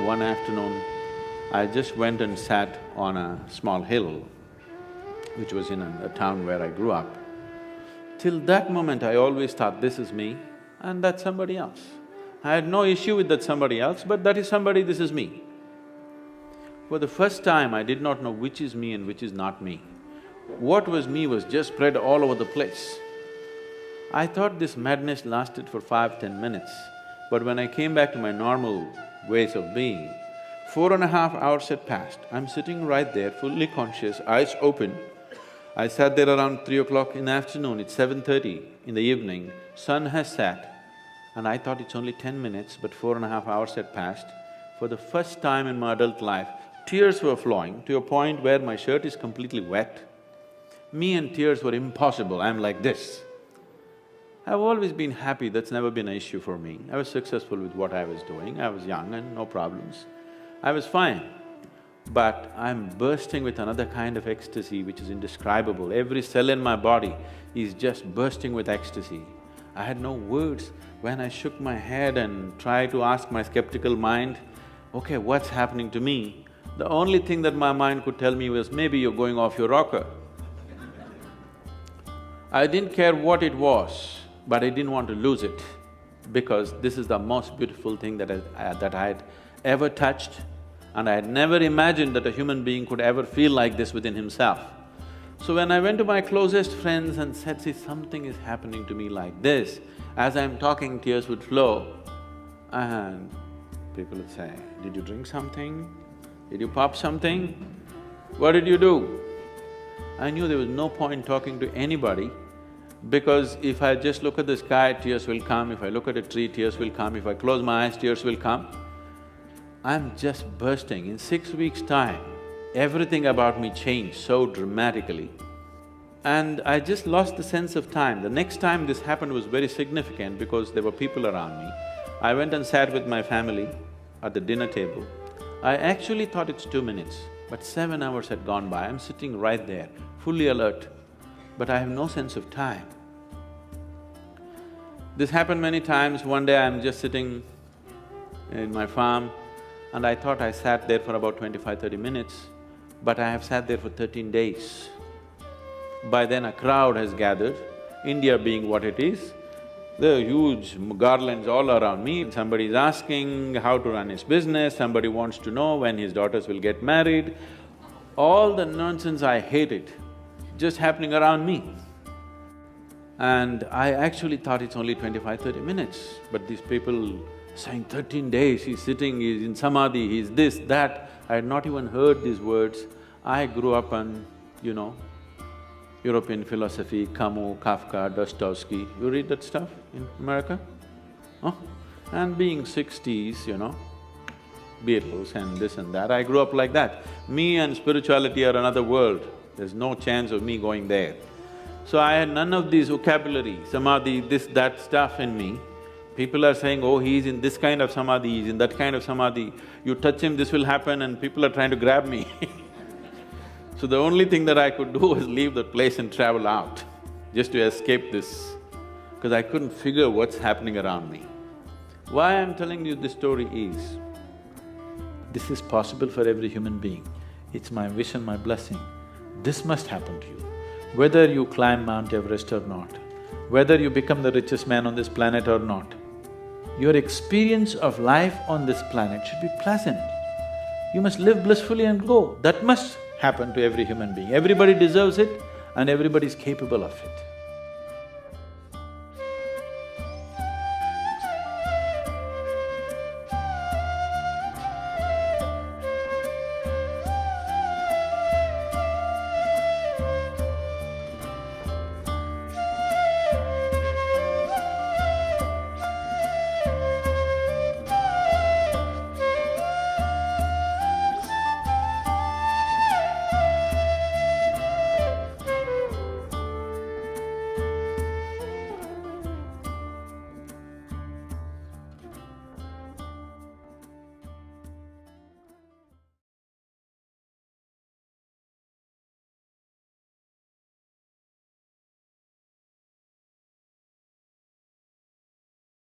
one afternoon, I just went and sat on a small hill, which was in a town where I grew up. Till that moment, I always thought, this is me and that's somebody else. I had no issue with that somebody else, but that is somebody, this is me. For the first time, I did not know which is me and which is not me. What was me was just spread all over the place. I thought this madness lasted for 5–10 minutes, but when I came back to my normal ways of being, 4.5 hours had passed. I'm sitting right there, fully conscious, eyes open. I sat there around 3 o'clock in the afternoon, it's 7:30 in the evening, sun has set, and I thought it's only 10 minutes, but 4.5 hours had passed. For the first time in my adult life, tears were flowing to a point where my shirt is completely wet. Me and tears were impossible, I'm like this. I've always been happy, that's never been an issue for me. I was successful with what I was doing, I was young and no problems. I was fine. But I'm bursting with another kind of ecstasy which is indescribable. Every cell in my body is just bursting with ecstasy. I had no words. When I shook my head and tried to ask my skeptical mind, okay, what's happening to me? The only thing that my mind could tell me was, maybe you're going off your rocker. I didn't care what it was, but I didn't want to lose it, because this is the most beautiful thing that I had ever touched, and I had never imagined that a human being could ever feel like this within himself. So when I went to my closest friends and said, see, something is happening to me like this, as I'm talking, tears would flow, and people would say, did you drink something? Did you pop something? What did you do? I knew there was no point talking to anybody, because if I just look at the sky, tears will come, if I look at a tree, tears will come, if I close my eyes, tears will come. I'm just bursting. In 6 weeks' time, everything about me changed so dramatically. And I just lost the sense of time. The next time this happened was very significant because there were people around me. I went and sat with my family at the dinner table. I actually thought it's 2 minutes, but 7 hours had gone by. I'm sitting right there, fully alert, but I have no sense of time. This happened many times. One day I'm just sitting in my farm, and I thought I sat there for about 25–30 minutes, but I have sat there for 13 days. By then a crowd has gathered, India being what it is, there are huge garlands all around me. Somebody is asking how to run his business, somebody wants to know when his daughters will get married. All the nonsense I hated just happening around me. And I actually thought it's only 25–30 minutes, but these people saying 13 days, he's sitting, he's in samadhi, he's this, that. I had not even heard these words. I grew up on, European philosophy, Camus, Kafka, Dostoevsky. You read that stuff in America? Huh? And being 60s, Beatles and this and that, I grew up like that. Me and spirituality are another world, there's no chance of me going there. So I had none of these vocabulary, samadhi, this, that stuff in me. People are saying, oh, he's in this kind of samadhi, he's in that kind of samadhi, you touch him, this will happen, and people are trying to grab me So the only thing that I could do was leave that place and travel out, just to escape this, because I couldn't figure what's happening around me. Why I'm telling you this story is, this is possible for every human being. It's my wish and my blessing. This must happen to you. Whether you climb Mount Everest or not, whether you become the richest man on this planet or not, your experience of life on this planet should be pleasant. You must live blissfully and go. That must happen to every human being. Everybody deserves it and everybody is capable of it.